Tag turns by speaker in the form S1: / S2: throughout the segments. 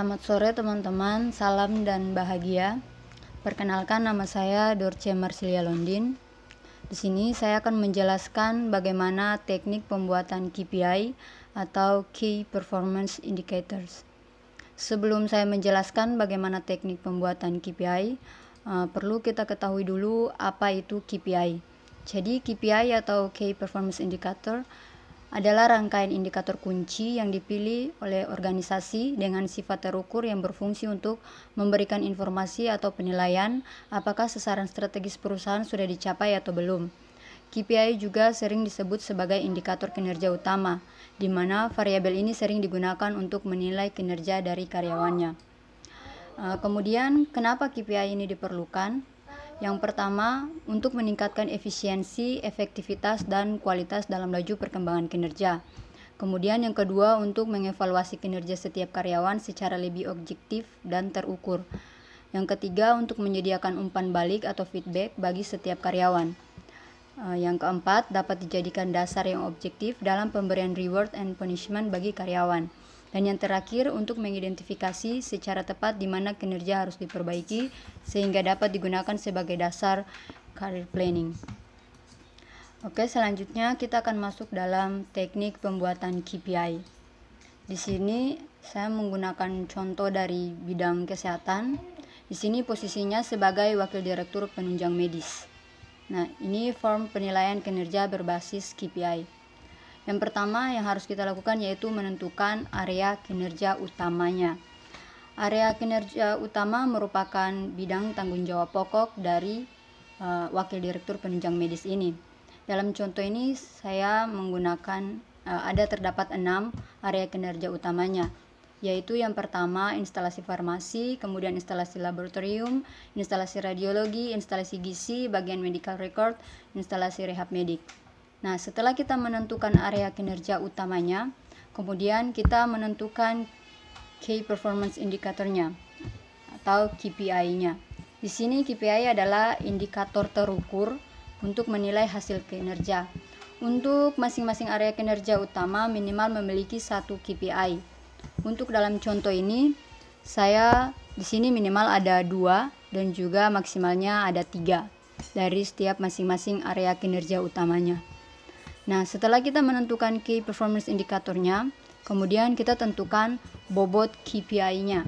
S1: Selamat sore teman-teman, salam dan bahagia. Perkenalkan, nama saya Dorce Marsilia Londin. Di sini saya akan menjelaskan bagaimana teknik pembuatan KPI atau Key Performance Indicators. Sebelum saya menjelaskan bagaimana teknik pembuatan KPI, perlu kita ketahui dulu apa itu KPI. Jadi KPI atau Key Performance Indicator adalah rangkaian indikator kunci yang dipilih oleh organisasi dengan sifat terukur yang berfungsi untuk memberikan informasi atau penilaian apakah sasaran strategis perusahaan sudah dicapai atau belum. KPI juga sering disebut sebagai indikator kinerja utama, di mana variabel ini sering digunakan untuk menilai kinerja dari karyawannya. Kemudian, kenapa KPI ini diperlukan? Yang pertama, untuk meningkatkan efisiensi, efektivitas, dan kualitas dalam laju perkembangan kinerja. Kemudian yang kedua, untuk mengevaluasi kinerja setiap karyawan secara lebih objektif dan terukur. Yang ketiga, untuk menyediakan umpan balik atau feedback bagi setiap karyawan. Yang keempat, dapat dijadikan dasar yang objektif dalam pemberian reward and punishment bagi karyawan. Dan yang terakhir, untuk mengidentifikasi secara tepat di mana kinerja harus diperbaiki sehingga dapat digunakan sebagai dasar career planning. Oke, selanjutnya kita akan masuk dalam teknik pembuatan KPI. Di sini saya menggunakan contoh dari bidang kesehatan. Di sini posisinya sebagai wakil direktur penunjang medis. Nah, ini form penilaian kinerja berbasis KPI. Yang pertama yang harus kita lakukan yaitu menentukan area kinerja utamanya. Area kinerja utama merupakan bidang tanggung jawab pokok dari wakil direktur penunjang medis ini. Dalam contoh ini saya menggunakan terdapat 6 area kinerja utamanya, yaitu yang pertama instalasi farmasi, kemudian instalasi laboratorium, instalasi radiologi, instalasi gizi, bagian medical record, instalasi rehab medik. Nah, setelah kita menentukan area kinerja utamanya, kemudian kita menentukan Key Performance Indicator-nya atau KPI-nya. Di sini KPI adalah indikator terukur untuk menilai hasil kinerja. Untuk masing-masing area kinerja utama minimal memiliki satu KPI. Untuk dalam contoh ini, saya di sini minimal ada 2 dan juga maksimalnya ada 3 dari setiap masing-masing area kinerja utamanya. Nah, setelah kita menentukan Key Performance Indikatornya, kemudian kita tentukan bobot KPI-nya.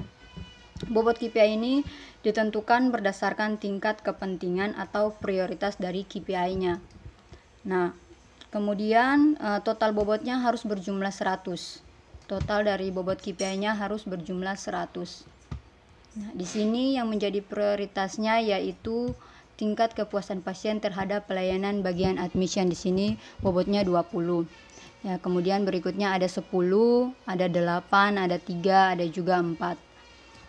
S1: Bobot KPI ini ditentukan berdasarkan tingkat kepentingan atau prioritas dari KPI-nya. Nah, kemudian total bobotnya harus berjumlah 100. Total dari bobot KPI-nya harus berjumlah 100. Nah, di sini yang menjadi prioritasnya yaitu tingkat kepuasan pasien terhadap pelayanan bagian admission. Di sini bobotnya 20. Ya, kemudian berikutnya ada 10, ada 8, ada 3, ada juga 4.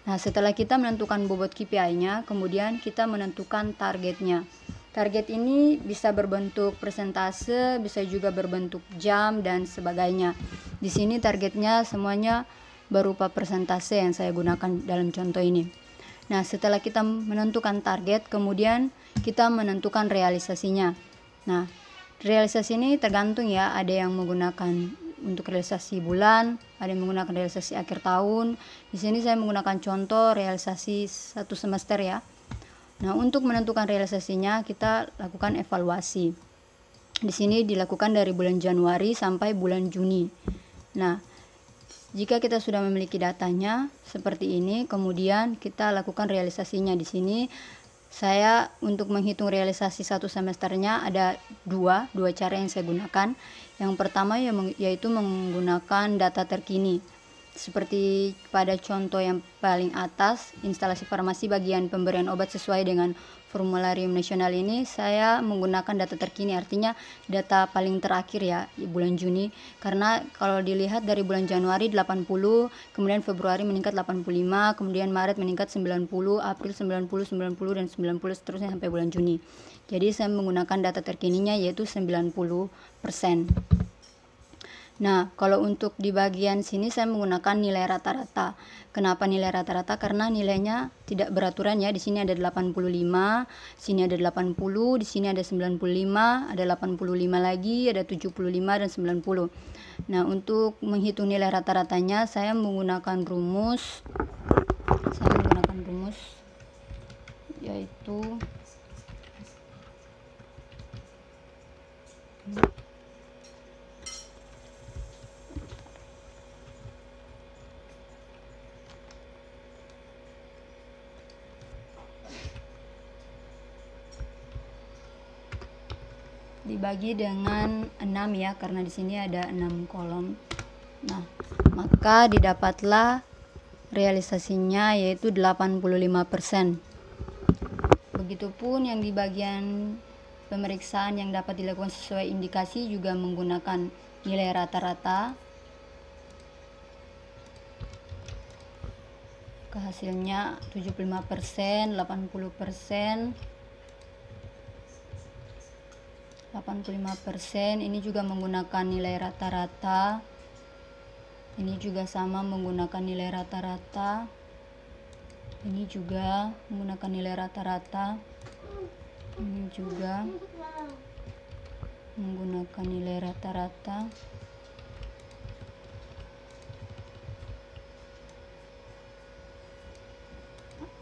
S1: Nah, setelah kita menentukan bobot KPI-nya, kemudian kita menentukan targetnya. Target ini bisa berbentuk persentase, bisa juga berbentuk jam dan sebagainya. Di sini targetnya semuanya berupa persentase yang saya gunakan dalam contoh ini. Nah, setelah kita menentukan target, kemudian kita menentukan realisasinya. Nah, realisasi ini tergantung ya, ada yang menggunakan untuk realisasi bulan, ada yang menggunakan realisasi akhir tahun. Di sini saya menggunakan contoh realisasi 1 semester ya. Nah, untuk menentukan realisasinya kita lakukan evaluasi. Di sini dilakukan dari bulan Januari sampai bulan Juni. Nah, jika kita sudah memiliki datanya seperti ini, kemudian kita lakukan realisasinya. Di sini saya untuk menghitung realisasi 1 semesternya ada dua cara yang saya gunakan. Yang pertama yaitu menggunakan data terkini. Seperti pada contoh yang paling atas, instalasi farmasi bagian pemberian obat sesuai dengan formularium nasional ini, saya menggunakan data terkini, artinya data paling terakhir ya, di bulan Juni. Karena kalau dilihat dari bulan Januari 80, kemudian Februari meningkat 85, kemudian Maret meningkat 90, April 90, 90 dan 90 seterusnya sampai bulan Juni. Jadi saya menggunakan data terkininya yaitu 90%. Nah, kalau untuk di bagian sini saya menggunakan nilai rata-rata. Kenapa nilai rata-rata? Karena nilainya tidak beraturan ya. Di sini ada 85, sini ada 80, di sini ada 95, ada 85 lagi, ada 75 dan 90. Nah, untuk menghitung nilai rata-ratanya saya menggunakan rumus rumus, yaitu dibagi dengan 6 ya, karena di sini ada 6 kolom. Nah, maka didapatlah realisasinya yaitu 85%. Begitupun yang di bagian pemeriksaan yang dapat dilakukan sesuai indikasi juga menggunakan nilai rata-rata. Hasilnya 75%, 80%, 85%. Ini juga menggunakan nilai rata-rata. Ini juga sama menggunakan nilai rata-rata. Ini juga menggunakan nilai rata-rata. Ini juga menggunakan nilai rata-rata.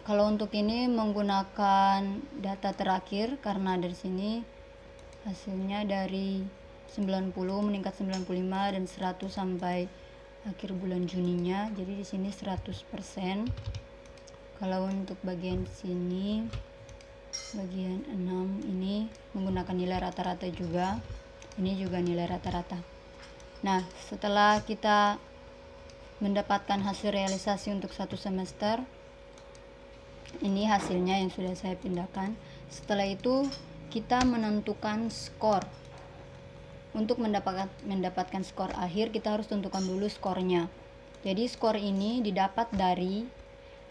S1: Kalau untuk ini menggunakan data terakhir, karena dari sini hasilnya dari 90 meningkat 95 dan 100 sampai akhir bulan Juninya. Jadi di sini 100%. Kalau untuk bagian sini, bagian 6 ini menggunakan nilai rata-rata juga. Ini juga nilai rata-rata. Nah, setelah kita mendapatkan hasil realisasi untuk satu semester, ini hasilnya yang sudah saya pindahkan. Setelah itu kita menentukan skor. Untuk mendapatkan skor akhir, kita harus tentukan dulu skornya. Jadi skor ini didapat dari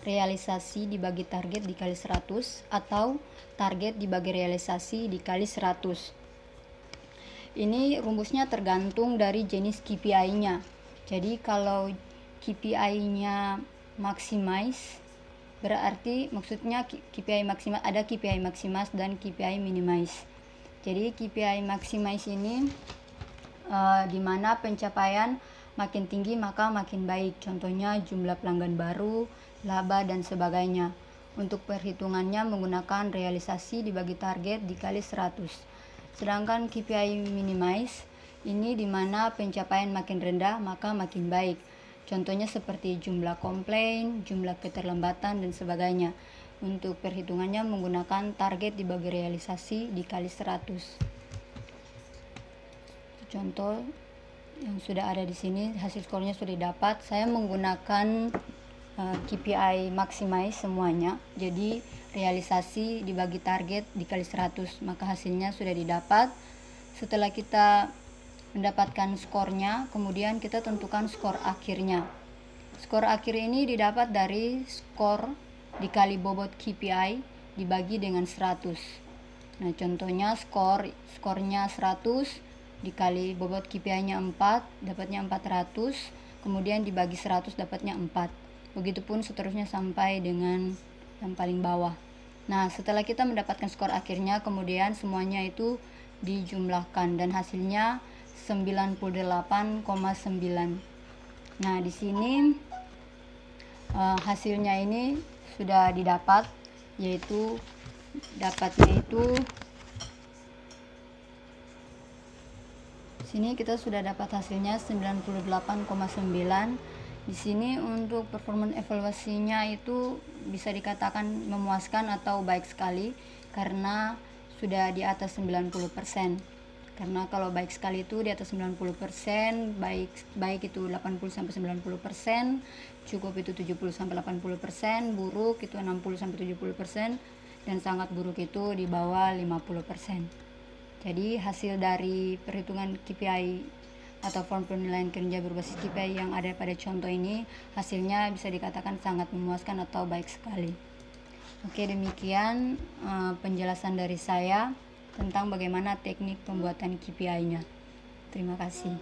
S1: realisasi dibagi target dikali 100 atau target dibagi realisasi dikali 100. Ini rumusnya tergantung dari jenis KPI-nya. Jadi kalau KPI-nya maximize, berarti maksudnya KPI maksimal, ada KPI maximus dan KPI minimize. Jadi KPI maximize ini dimana pencapaian makin tinggi maka makin baik. Contohnya jumlah pelanggan baru, laba dan sebagainya. Untuk perhitungannya menggunakan realisasi dibagi target dikali 100. Sedangkan KPI minimize ini dimana pencapaian makin rendah maka makin baik. Contohnya seperti jumlah komplain, jumlah keterlambatan dan sebagainya. Untuk perhitungannya menggunakan target dibagi realisasi dikali 100. Contoh yang sudah ada di sini, hasil skornya sudah didapat. Saya menggunakan KPI maximize semuanya. Jadi realisasi dibagi target dikali 100, maka hasilnya sudah didapat. Setelah kita mendapatkan skornya, kemudian kita tentukan skor akhirnya. Skor akhir ini didapat dari skor dikali bobot KPI dibagi dengan 100. Nah, contohnya skornya 100 dikali bobot KPI-nya 4, dapatnya 400, kemudian dibagi 100 dapatnya 4. Begitupun seterusnya sampai dengan yang paling bawah. Nah, setelah kita mendapatkan skor akhirnya, kemudian semuanya itu dijumlahkan dan hasilnya 98,9. Nah, di sini hasilnya ini sudah didapat, yaitu dapatnya itu sini kita sudah dapat hasilnya 98,9. Di sini untuk performance evaluasinya itu bisa dikatakan memuaskan atau baik sekali karena sudah di atas 90%. Karena kalau baik sekali itu di atas 90%, baik itu 80 sampai 90%, cukup itu 70 sampai 80%, buruk itu 60 sampai 70%, dan sangat buruk itu di bawah 50%. Jadi hasil dari perhitungan KPI atau form penilaian kinerja berbasis KPI yang ada pada contoh ini, hasilnya bisa dikatakan sangat memuaskan atau baik sekali. Oke, demikian penjelasan dari saya tentang bagaimana teknik pembuatan KPI-nya. Terima kasih.